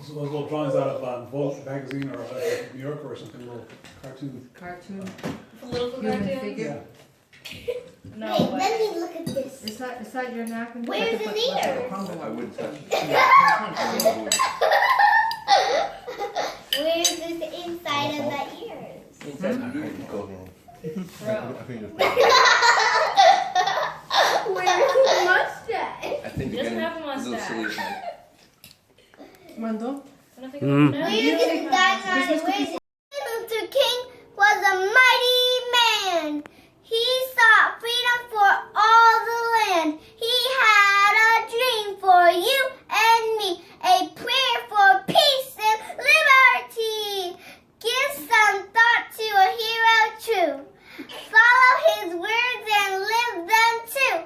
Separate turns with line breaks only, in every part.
those little drawings out of Vogue magazine or New Yorker or something, little cartoon.
Cartoon.
Political
Human
cartoons?
figure.
No.
Hey,
but-
let me look at this.
Is that your napkin?
Where's his ear?
I wouldn't touch it.
Where's this inside of the ears?
Inside the ear. Go.
Where's his mustache?
I think
He
you're
doesn't
getting
have a
a little
mustache.
silly tonight.
Mando?
I don't think no.
Where's his dynamite? Where's his... Luther King was a mighty man. He sought freedom for all the land. He had a dream for you and me, a prayer for peace and liberty. Give some thought to a hero true. Follow his words and live them too.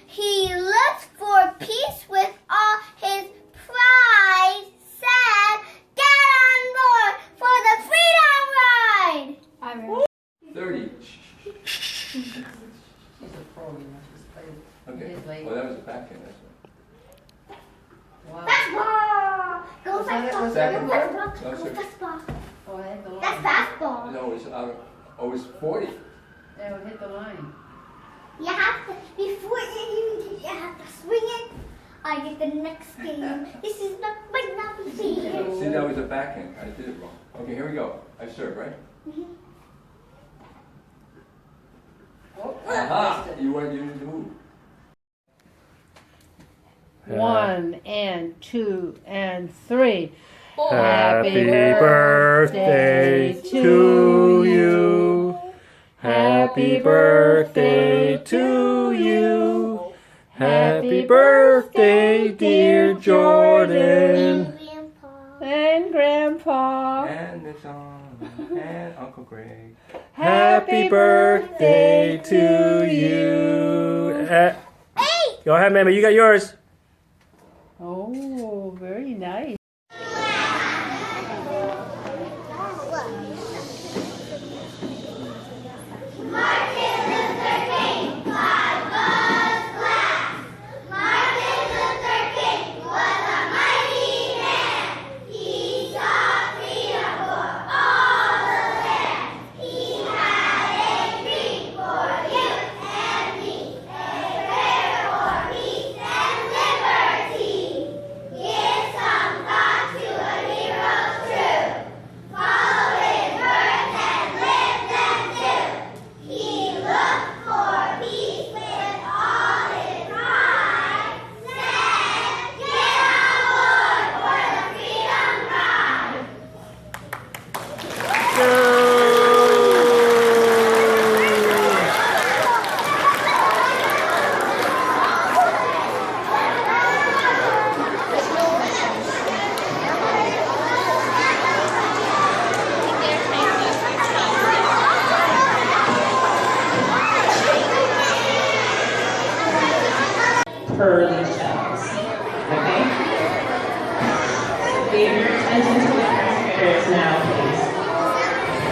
He looked for peace with all his pride. Said, get on board for the freedom ride.
I'm ready.
30.
She's a pro, you know, she's played.
Okay.
His leg.
Well, that was a backhand. That's
Wow.
Fastball. Go
Was that it?
fastball.
Was
Go
that it?
fastball.
No,
Go
sir.
fastball.
Oh, I hit the line.
That's fastball.
right. No, it's always 40.
Yeah, we hit the line.
You have to, before you have to swing it. I get the next game. This is not, might not be fair.
See, that was a backhand. I did it wrong. Okay, here we go. I serve, right?
Oh,
Aha!
missed it.
You didn't move.
1 and 2 and 3.
Happy
birthday to you. Happy birthday to you. Happy birthday, dear Jordan. And Grandpa.
And it's on. And Uncle Greg.
Happy birthday to you. Go ahead, Mama. You got yours. Oh, very nice.
Per these channels. Okay? Give your attention to the transmitters now, please.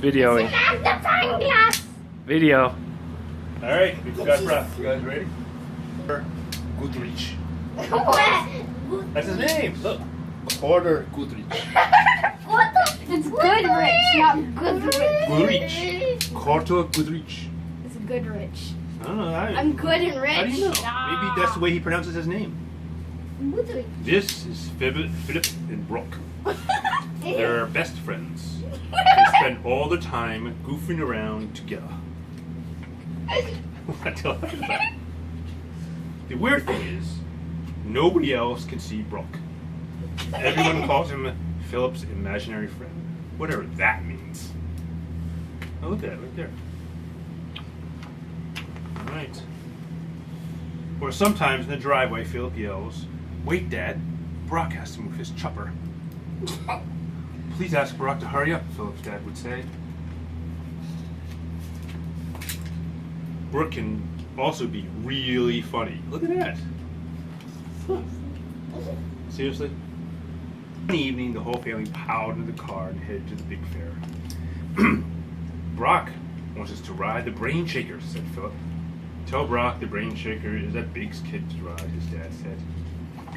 videoing.
Magnifying
Video.
All right, we got breath. You guys ready? Goodrich.
glass.
That's his name. Look. Porter Goodrich.
What the? It's Goodrich, not Goodrich.
Goodrich. Porter Goodrich.
It's Goodrich.
I don't know.
I'm good and rich.
How do you know? Maybe that's the way he pronounces his name.
Goodrich.
This is Philip and Brooke. They're best friends. They spend all the time goofing around together. What the hell is that? The weird thing is, nobody else can see Brooke. Everyone calls him Philip's imaginary friend, whatever that means. Oh, look at it right there. All right. Or sometimes in the driveway, Philip yells, "Wait, Dad, Brock has to move his chopper." "Please ask Brock to hurry up," Philip's dad would say. Brooke can also be really funny. Look at that. Huh. Seriously? One evening, the whole family piled into the car and headed to the big fair. "Brock wants us to ride the Brain Shaker," said Philip. "Tell Brock the Brain Shaker is that big kid's ride," his dad said.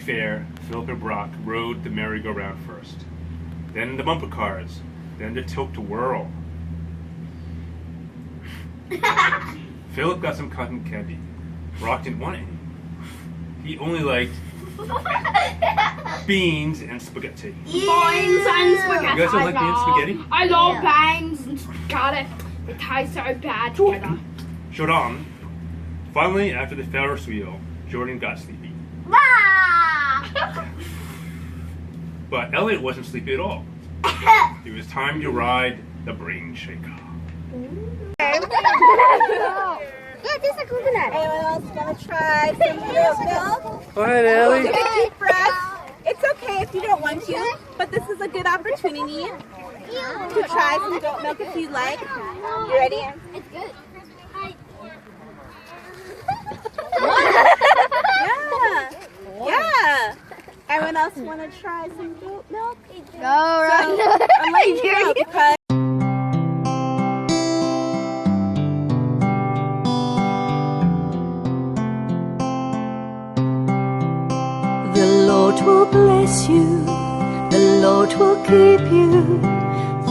Fair, Philip and Brock rode the merry-go-round first. Then the bumper cars. Then the tilt-to-whirl. Philip got some cotton candy. Brock didn't want any. He only liked beans and spaghetti.
Beans and spaghetti.
You guys don't like beans and spaghetti?
I love beans and spaghetti. They taste so bad together.
Jordan. Finally, after the Ferris wheel, Jordan got sleepy. But Elliot wasn't sleepy at all. It was time to ride the Brain Shaker.
Yeah, this is a coconut.
Anyone else want to try some milk?
Go ahead, Ellie.
Take a deep breath. It's okay if you don't want to, but this is a good opportunity to try some goat milk if you like. You ready?
It's good.
Yeah. Yeah. Anyone else want to try some goat milk?
Go, Rhonda.
I'm letting you know because
the Lord will bless you, the Lord will keep you,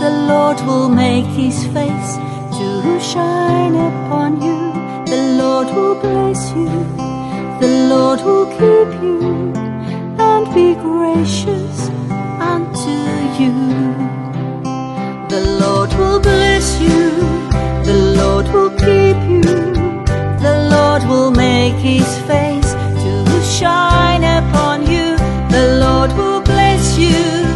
the Lord will make his face to shine upon you, the Lord will bless you, the Lord will keep you, and be gracious unto you. The Lord will bless you, the Lord will keep you, the Lord will make his face to shine upon you, the Lord will bless you,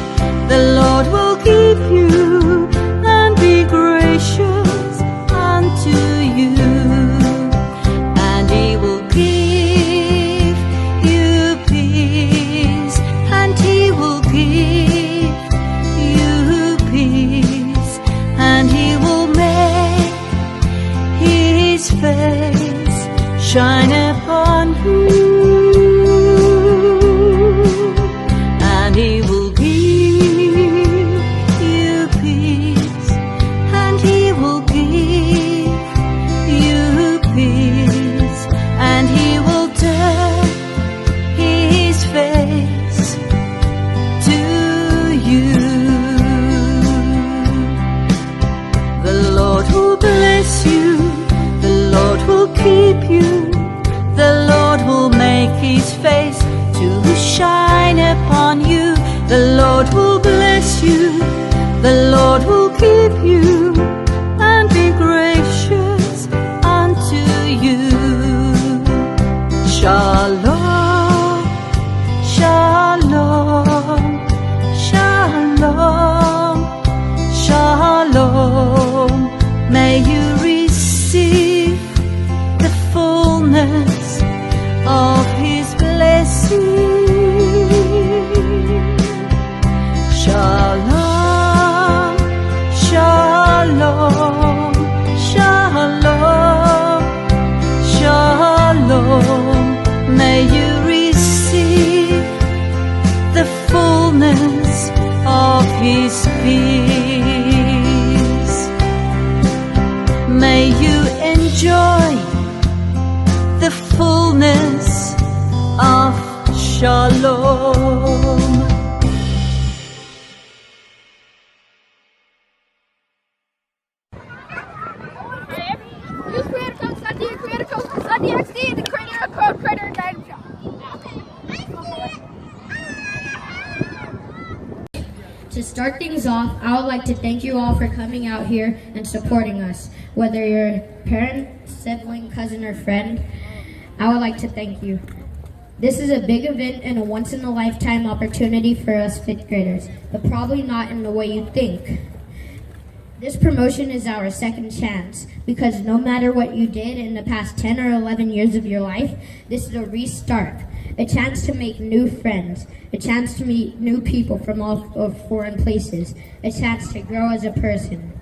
the Lord will keep you, and be gracious unto you, and he will give you peace, and he will give you peace, and he will make his face shine upon you, and he will give you peace, and he will give you peace, and he will turn his face to you. The Lord will bless you, the Lord will keep you, the Lord will make his face to shine upon you, the Lord will bless you, the Lord will keep you, and be gracious unto you. Shalom, shalom, shalom, shalom. May you receive the fullness of his blessing. Shalom, shalom, shalom, shalom. May you receive the fullness of his peace. fullness of shalom.
Use creator code Sunday XD, the creator code Creator Advantage.
To start things off, I would like to thank you all for coming out here and supporting us. Whether you're a parent, sibling, cousin, or friend, I would like to thank you. This is a big event and a once-in-a-lifetime opportunity for us 5th graders, but probably not in the way you think. This promotion is our second chance, because no matter what you did in the past 10 or 11 years of your life, this is a restart. A chance to make new friends, a chance to meet new people from all of foreign places, a chance to grow as a person.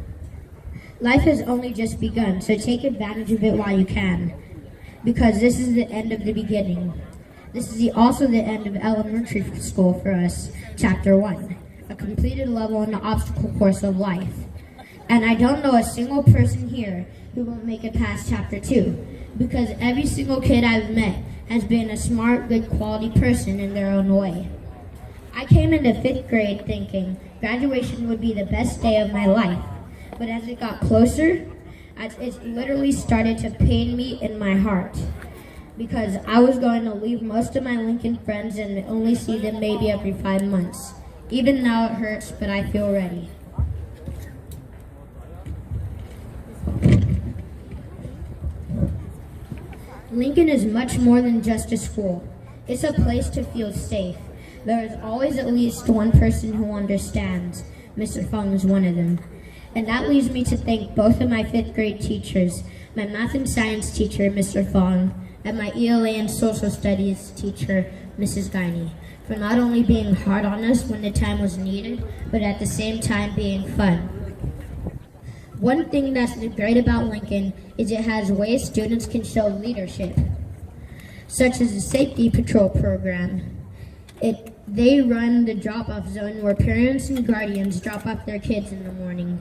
Life has only just begun, so take advantage of it while you can, because this is the end of the beginning. This is also the end of elementary school for us, Chapter 1, a completed level in the obstacle course of life. And I don't know a single person here who won't make it past Chapter 2, because every single kid I've met has been a smart, good quality person in their own way. I came into 5th grade thinking graduation would be the best day of my life, but as it got closer, it literally started to pain me in my heart, because I was going to leave most of my Lincoln friends and only see them maybe every 5 months. Even now it hurts, but I feel ready. Lincoln is much more than just a school. It's a place to feel safe. There is always at least one person who understands. Mr. Fong is one of them. And that leads me to thank both of my 5th grade teachers, my math and science teacher, Mr. Fong, and my ELA and social studies teacher, Mrs. Guiney, for not only being hard on us when the time was needed, but at the same time being fun. One thing that's great about Lincoln is it has ways students can show leadership, such as the Safety Patrol program. They run the drop-off zone where parents and guardians drop off their kids in the morning.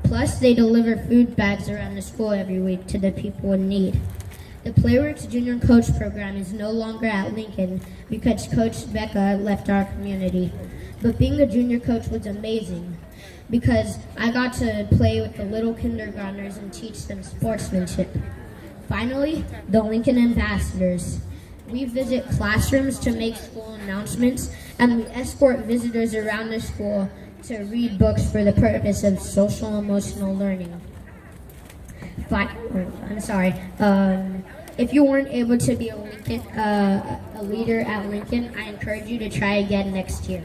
Plus, they deliver food bags around the school every week to the people in need. The Playworks Junior Coach program is no longer at Lincoln because Coach Becca left our community. But being a junior coach was amazing, because I got to play with the little kindergartners and teach them sportsmanship. Finally, the Lincoln Ambassadors. We visit classrooms to make school announcements, and we escort visitors around the school to read books for the purpose of social emotional learning. If you weren't able to be a leader at Lincoln, I encourage you to try again next year.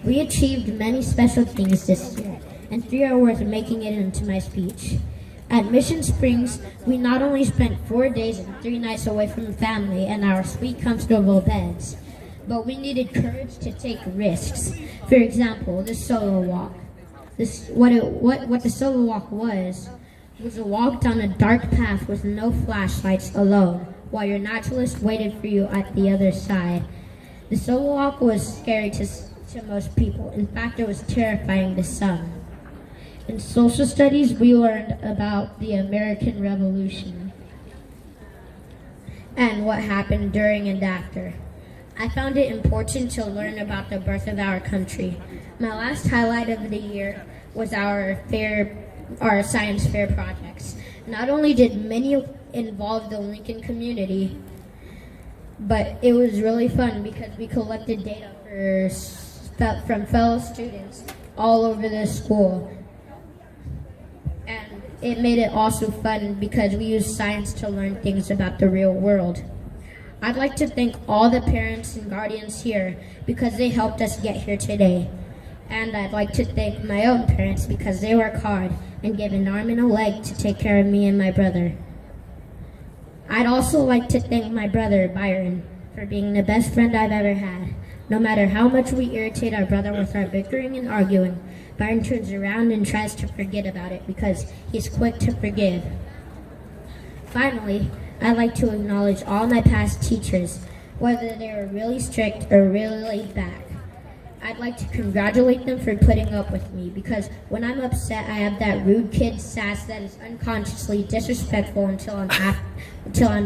We achieved many special things this year, and 3 are worth making it into my speech. At Mission Springs, we not only spent 4 days and 3 nights away from family and our sweet, comfortable beds, but we needed courage to take risks. For example, the solo walk. What the solo walk was a walk down a dark path with no flashlights, alone, while your naturalist waited for you at the other side. The solo walk was scary to most people. In fact, it was terrifying to some. In social studies, we learned about the American Revolution and what happened during and after. I found it important to learn about the birth of our country. My last highlight of the year was our science fair projects. Not only did many involve the Lincoln community, but it was really fun because we collected data from fellow students all over the school. And it made it also fun because we used science to learn things about the real world. I'd like to thank all the parents and guardians here because they helped us get here today. And I'd like to thank my own parents because they work hard and give an arm and a leg to take care of me and my brother. I'd also like to thank my brother, Byron, for being the best friend I've ever had. No matter how much we irritate our brother with our bickering and arguing, Byron turns around and tries to forget about it because he's quick to forgive. Finally, I'd like to acknowledge all my past teachers, whether they were really strict or really laid back. I'd like to congratulate them for putting up with me, because when I'm upset, I have that rude kid sass that is unconsciously disrespectful until I'm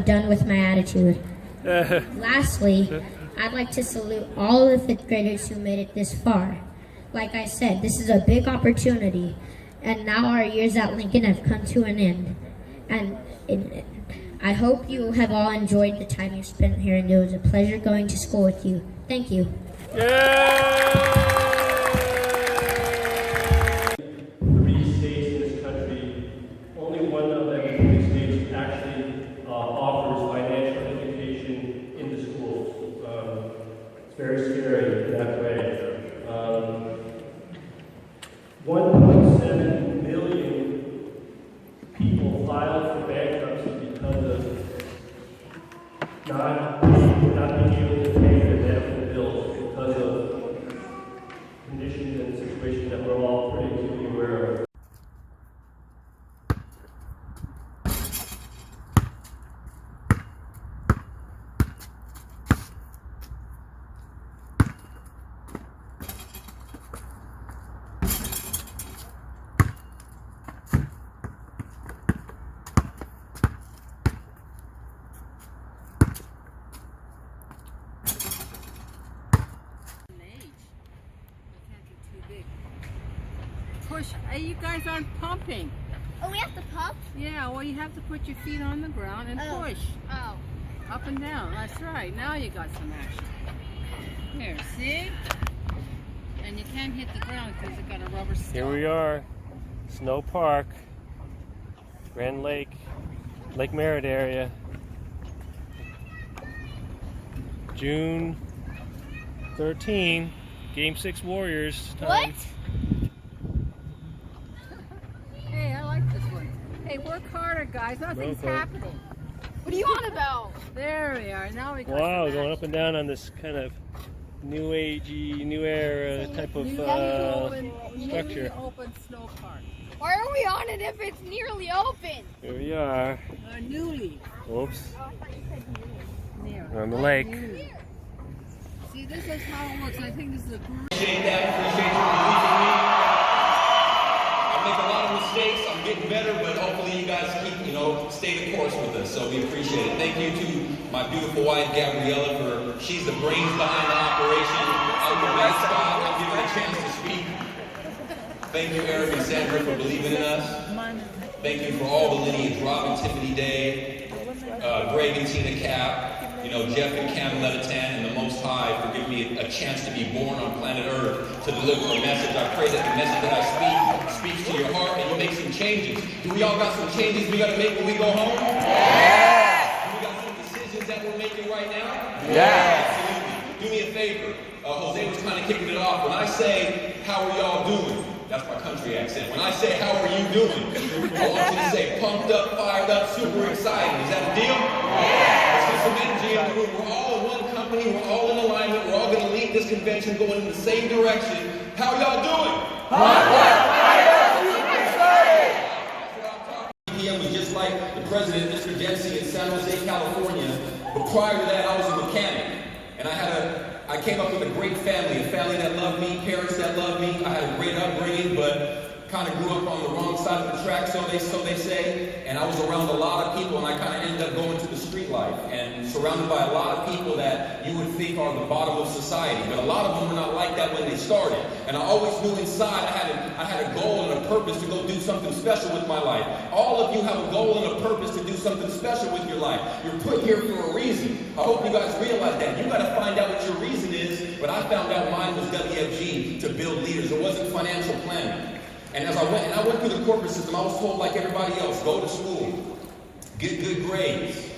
done with my attitude. Lastly, I'd like to salute all of the 5th graders who made it this far. Like I said, this is a big opportunity, and now our years at Lincoln have come to an end. And I hope you have all enjoyed the time you spent here, and it was a pleasure going to school with you. Thank you.
Three states in this country, only one of them 3 states actually offers financial education in the schools. It's very scary in that way. 1.7 million people filed for bankruptcy because of not being able to pay their medical bills because of conditions and situations that we're all pretty acutely aware of.
Push. Hey, you guys aren't pumping.
Oh, we have to pump?
Yeah, well, you have to put your feet on the ground and push.
Oh.
Up and down. That's right. Now you got some action. Here, see? And you can't hit the ground because you got a rubber stump.
Here we are, Snow Park, Grand Lake, Lake Merritt area. June 13, Game 6 Warriors time.
What?
Hey, I like this one. Hey, work harder, guys. Nothing's happening.
What are you on about?
There we are. Now we got
Wow,
some
going
action.
up and down on this kind of new agey, new era type of structure.
Open snow park.
Why are we on it if it's nearly open?
Here we are.
Newly.
Oops.
Near.
We're on the lake.
Newly. See, this is how it looks. I think this is a great.
Appreciate that. Appreciate you believing me. I make a lot of mistakes. I'm getting better, but hopefully you guys keep, stay the course with us. So we appreciate it. Thank you to my beautiful wife, Gabriella, she's the brains behind the operation. I'm the best spot. I'm given a chance to speak. Thank you, Eric and Sandra, for believing in us. Thank you for all the lineage, Robin, Tiffany Day, Greg and Tina Cap, Jeff and Cameletta Tan, and the Most High for giving me a chance to be born on planet Earth to deliver a message. I pray that the message that I speak speaks to your heart and you make some changes. Do we all got some changes we got to make when we go home? Yeah! Do we got some decisions that we're making right now? Yeah! Absolutely. Do me a favor. Jose was kind of kicking it off. When I say, how are y'all doing? That's my country accent. When I say, how are you doing? I want you to say, pumped up, fired up, super excited. Is that a deal? Yeah! Let's get some energy in the room. We're all in one company. We're all in alignment. We're all going to lead this convention going in the same direction. How y'all doing? Pumped up, fired up, super excited! That's what I'm talking about. PM was just like the president, Mr. Dempsey, in San Jose, California. But prior to that, I was a mechanic. And I came up with a great family, a family that loved me, parents that loved me. I had a great upbringing, but kind of grew up on the wrong side of the track, so they say. And I was around a lot of people, and I kind of ended up going to the street life and surrounded by a lot of people that you would think are the bottom of society. But a lot of them were not like that when they started. And I always knew inside I had a goal and a purpose to go do something special with my life. All of you have a goal and a purpose to do something special with your life. You're put here for a reason. I hope you guys realize that. You got to find out what your reason is, but I found out mine was WFG, to build leaders. It wasn't financial planning. And as I went through the corporate system, I was told like everybody else, go to school, get good grades,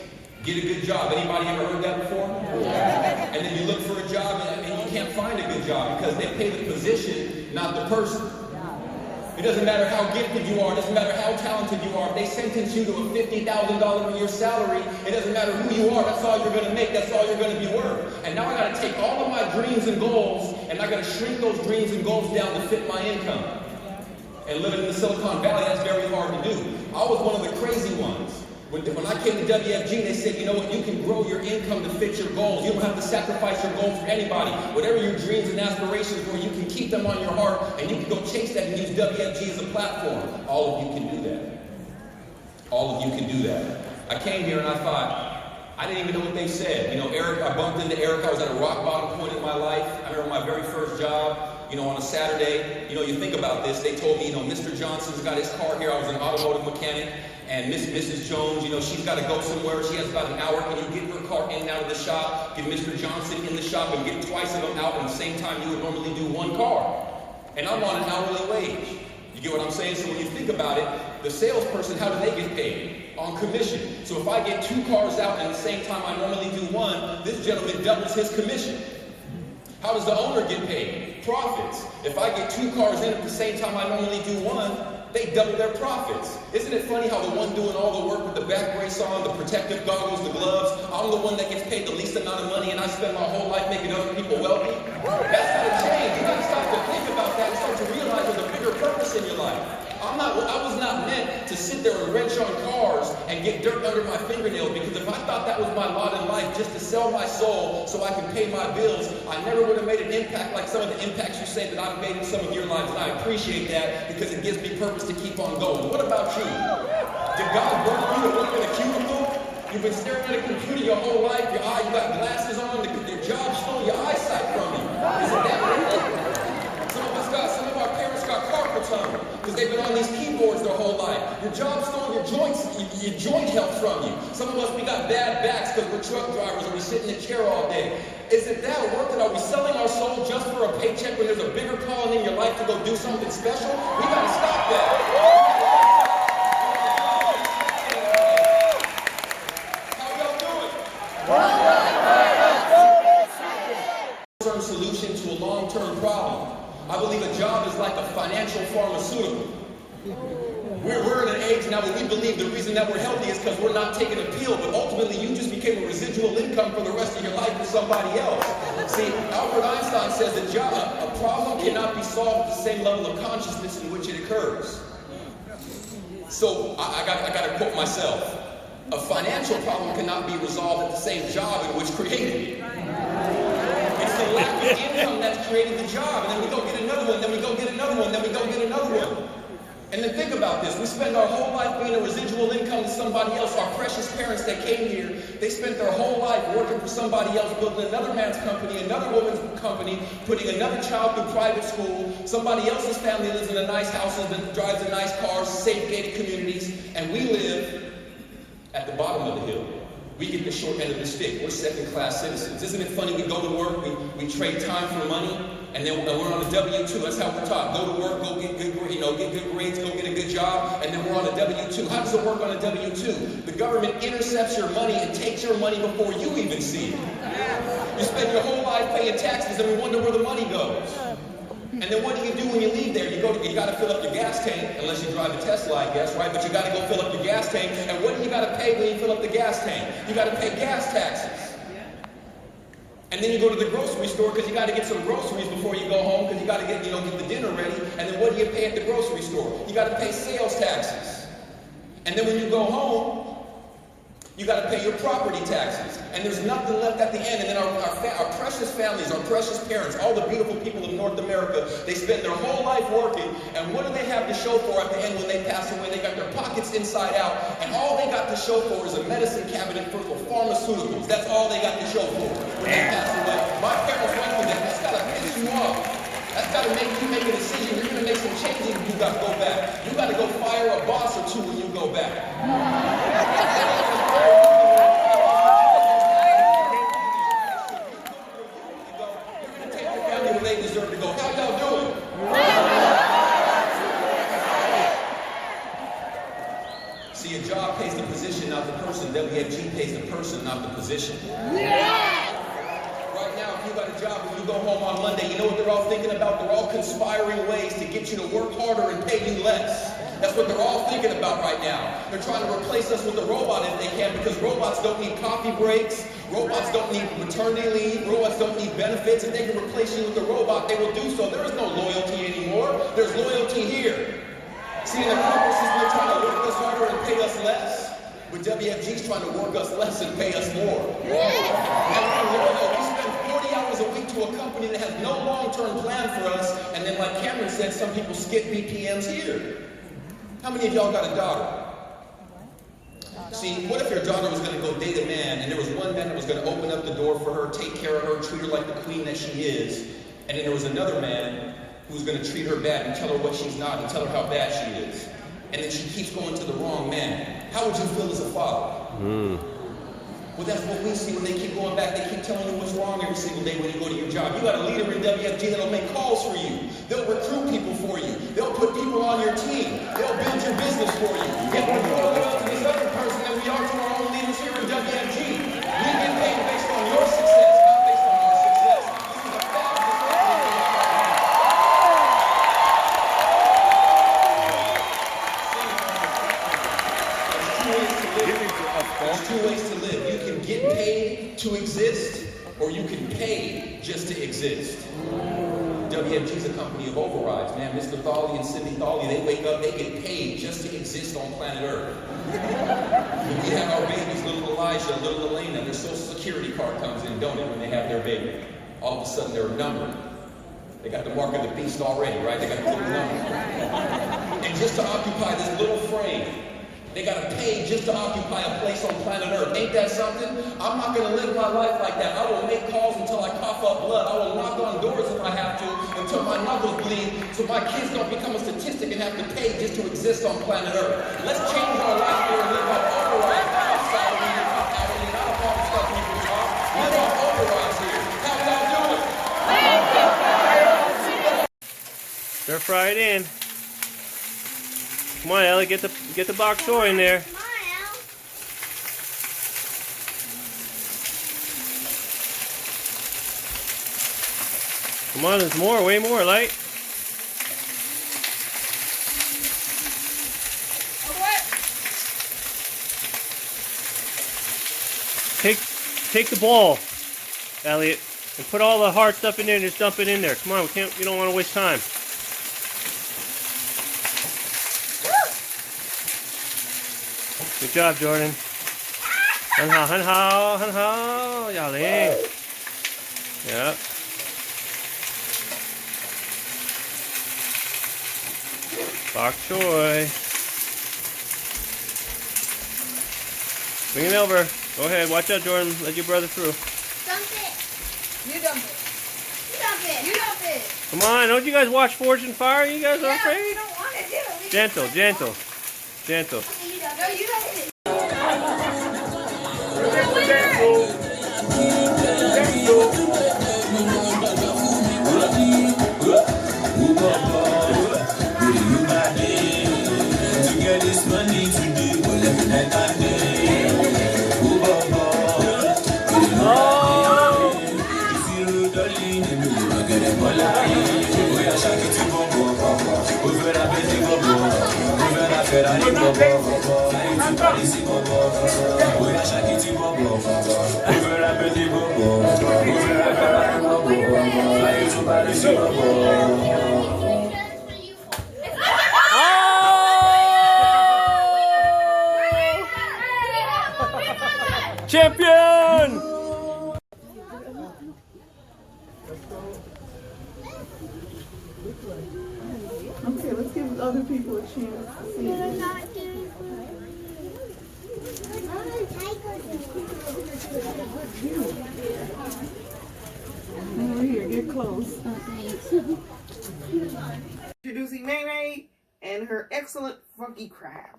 get a good job. Anybody ever heard that before? Yeah. And then you look for a job and you can't find a good job because they pay the position, not the person. It doesn't matter how gifted you are, it doesn't matter how talented you are. If they sentence you to a $50,000 a year salary, it doesn't matter who you are, that's all you're going to make, that's all you're going to be worth. And now I got to take all of my dreams and goals and I got to shrink those dreams and goals down to fit my income. And living in the Silicon Valley, that's very hard to do. I was one of the crazy ones. When I came to WFG, they said, you know what, you can grow your income to fit your goals. You don't have to sacrifice your goals for anybody. Whatever your dreams and aspirations were, you can keep them on your heart, and you can go chase that and use WFG as a platform. All of you can do that. All of you can do that. I came here and I thought, I didn't even know what they said. You know, Eric, I bumped into Eric. I was at a rock bottom point in my life. I remember my very first job, you know, on a Saturday. You know, you think about this. They told me, you know, Mr. Johnson's got his car here. I was an automotive mechanic. And Mrs. Jones, you know, she's got to go somewhere. She has about an hour. Can you get her car in and out of the shop? Get Mr. Johnson in the shop and get twice of them out at the same time you would normally do one car. And I'm on an hourly wage. You get what I'm saying? So when you think about it, the salesperson, how do they get paid? On commission. So if I get 2 cars out at the same time I normally do one, this gentleman doubles his commission. How does the owner get paid? Profits. If I get 2 cars in at the same time I normally do one, they double their profits. Isn't it funny how the one doing all the work with the back brace on, the protective goggles, the gloves, I'm the one that gets paid the least amount of money and I spend my whole life making other people wealthy? That's got to change. You got to start to think about that and start to realize there's a bigger purpose in your life. I was not meant to sit there and wrench on cars and get dirt under my fingernails, because if I thought that was my lot in life, just to sell my soul so I can pay my bills, I never would have made an impact like some of the impacts you say that I've made in some of your lives, and I appreciate that because it gives me purpose to keep on going. What about you? Did God work you to work in a cubicle? You've been staring at a computer your whole life, you got glasses on, your job stole your eyesight from you. Isn't that right? Some of our parents got carpal tunnel because they've been on these keyboards their whole life. Your job stole your joints, your joint health from you. Some of us, we got bad backs because we're truck drivers or we sit in a chair all day. Is it that worth it? Are we selling our soul just for a paycheck when there's a bigger calling in your life to go do something special? We got to stop that. How y'all doing? Long-term solution to a long-term problem. I believe a job is like a financial pharmaceutical. We're in an age now where we believe the reason that we're healthy is because we're not taking a pill, but ultimately you just became a residual income for the rest of your life for somebody else. See, Albert Einstein says a problem cannot be solved at the same level of consciousness in which it occurs. So I got to quote myself. A financial problem cannot be resolved at the same job in which created it. It's the lack of income that's created the job, and then we go get another one, then we go get another one, then we go get another one. And then think about this. We spend our whole life being a residual income to somebody else. Our precious parents that came here, they spent their whole life working for somebody else, building another man's company, another woman's company, putting another child through private school. Somebody else's family lives in a nice house and drives a nice car, safe gated communities, and we live at the bottom of the hill. We get the short end of the stick. We're second-class citizens. Isn't it funny? We go to work, we trade time for money, and then we're on a W-2. That's how we're taught. Go to work, go get good, get good grades, go get a good job, and then we're on a W-2. How does it work on a W-2? The government intercepts your money and takes your money before you even see it. You spend your whole life paying taxes, and we wonder where the money goes. And then what do you do when you leave there? You got to fill up your gas tank, unless you drive a Tesla, I guess, right? But you got to go fill up your gas tank. And what do you got to pay when you fill up the gas tank? You got to pay gas taxes. And then you go to the grocery store because you got to get some groceries before you go home because you got to get the dinner ready. And then what do you pay at the grocery store? You got to pay sales taxes. And then when you go home, you got to pay your property taxes. And there's nothing left at the end. And then our precious families, our precious parents, all the beautiful people of North America, they spend their whole life working. And what do they have to show for at the end when they pass away? They got their pockets inside out. And all they got to show for is a medicine cabinet full of pharmaceuticals. That's all they got to show for when they pass away. My parents went through that. That's got to piss you off. That's got to make you make a decision. You're going to make some changes when you got to go back. You got to go fire a boss or two when you go back. They deserve to go. How y'all doing? See, a job pays the position, not the person. WFG pays the person, not the position. Yes! Right now, if you got a job when you go home on Monday, you know what they're all thinking about? They're all conspiring ways to get you to work harder and pay you less. That's what they're all thinking about right now. They're trying to replace us with a robot if they can, because robots don't need coffee breaks. Robots don't need maternity leave. Robots don't need benefits. If they can replace you with a robot, they will do so. There is no loyalty anymore. There's loyalty here. See, in the corporate system, they're trying to work us harder and pay us less. but WFG's trying to work us less and pay us more. And we spend 40 hours a week to a company that has no long-term plan for us, and then like Cameron said, some people skip BPMs here. How many of y'all got a daughter? See, what if your daughter was going to go date a man, and there was one man that was going to open up the door for her, take care of her, treat her like the queen that she is, and then there was another man who was going to treat her bad and tell her what she's not and tell her how bad she is. And then she keeps going to the wrong man. How would you feel as a father? Well, that's what we see when they keep going back. They keep telling you what's wrong every single day when you go to your job. You got a leader in WFG that'll make calls for you. They'll recruit people for you. They'll put people on your team. They'll build your business for you. Yet we're more loyal to this other person than we are to our own leaders here in WFG. We get paid based on your success, not based on our success. This is a There's two ways to live. You can get paid to exist, or you can pay just to exist. WFG is a company of overrides, man. Mr. Thawley and Cindy Thawley, they wake up, they get paid just to exist on planet Earth. When we have our babies, little Elijah, little Elena, their social security card comes in, don't it, when they have their baby? All of a sudden they're a number. They got the mark of the beast already, right? They got the little number. And just to occupy this little frame, they got to pay just to occupy a place on planet Earth. Ain't that something? I'm not going to live my life like that. I will make calls until I cough up blood. I will knock on doors if I have to until my knuckles bleed so my kids don't become a statistic and have to pay just to exist on planet Earth. Let's change our life here and live off overrides, not off salary, not off hourly, not off all the stuff people talk. Live off overrides here. How y'all doing?
Stir fry it in. Come on, Ellie, get the bok choy in there. Come on, there's more, way more, light. Take the ball, Elliot, and put all the hard stuff in there and just dump it in there. Come on, we don't want to waste time. Good job, Jordan. Hun hao, Yao Ling. Yep. Bok choy. Bring it over. Go ahead. Watch out, Jordan. Let your brother through.
Dump it. You dump it. You dump it. You dump it.
Come on. Don't you guys watch Forged in Fire? You guys are afraid?
We don't want to do it.
Gentle, gentle. Gentle.
Okay, you dump it. No, you dump it.
Champion!
Okay, let's give other people a chance to see it. Over here, get close. Introducing May and her excellent funky crab.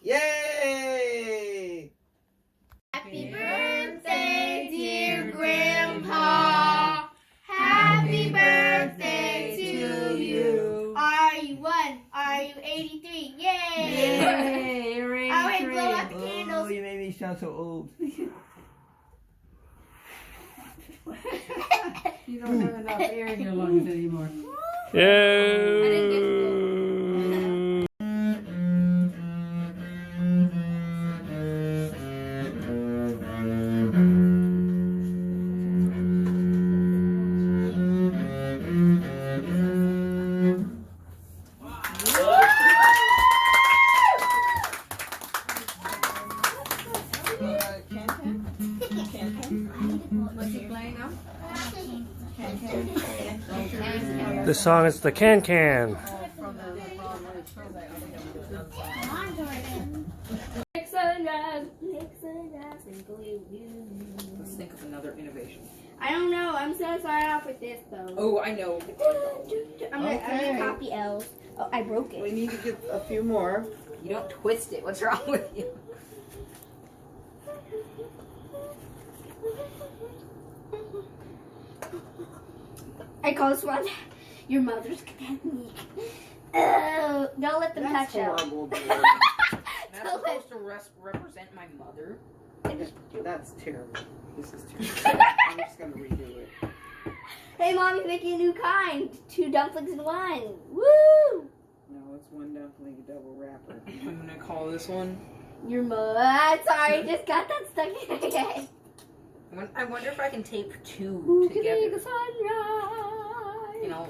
Yay!
Happy birthday, dear Grandpa. Happy birthday to you. Are you 1? Are you 83? Yay!
Yay! You're 83.
Oh, wait, blow out the candles.
Oh, you made me sound so old.
You don't have enough air in your lungs anymore.
Yeah. This song is the Can Can.
Let's think of another innovation.
I don't know. I'm so sorry off with this though.
Oh, I know.
I'm gonna copy L's. Oh, I broke it.
We need to get a few more.
You don't twist it. What's wrong with you?
I call this one your mother's technique. Oh, don't let them
That's
touch
horrible,
it.
dude. That's supposed to represent my mother?
That's terrible. This is terrible. I'm just gonna redo it.
Hey, Mommy's making a new kind. 2 dumplings in 1. Woo!
No, it's 1 dumpling, a double wrapper.
I'm gonna call this one.
Your mother. Sorry, just got that stuck in my head.
I wonder if I can tape 2
Who can
together.
make the sunrise?
You know.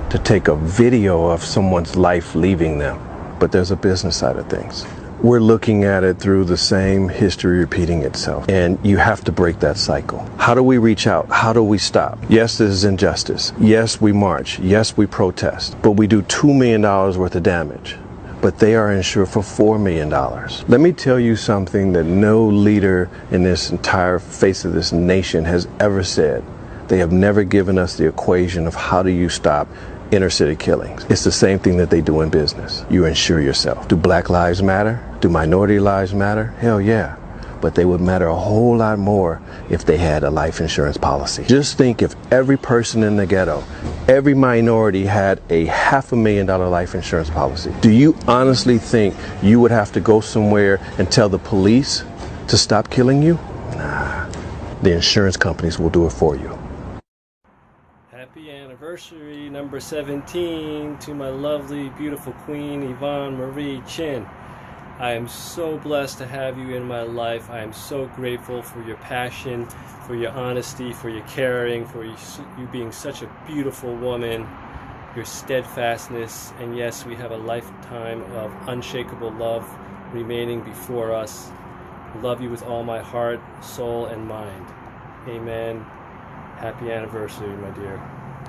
To take a video of someone's life leaving them, but there's a business side of things. We're looking at it through the same history repeating itself, and you have to break that cycle. How do we reach out? How do we stop? Yes, this is injustice. Yes, we march. Yes, we protest, but we do $2 million worth of damage, but they are insured for $4 million. Let me tell you something that no leader in this entire face of this nation has ever said. They have never given us the equation of how do you stop inner city killings. It's the same thing that they do in business. You insure yourself. Do Black lives matter? Do minority lives matter? Hell yeah. But they would matter a whole lot more if they had a life insurance policy. Just think if every person in the ghetto, every minority had a $500,000 life insurance policy. Do you honestly think you would have to go somewhere and tell the police to stop killing you? Nah. The insurance companies will do it for you.
Happy anniversary number 17 to my lovely, beautiful queen, Yvonne Marie Chin. I am so blessed to have you in my life. I am so grateful for your passion, for your honesty, for your caring, for you being such a beautiful woman, your steadfastness, and yes, we have a lifetime of unshakable love remaining before us. I love you with all my heart, soul, and mind. Amen. Happy anniversary, my dear.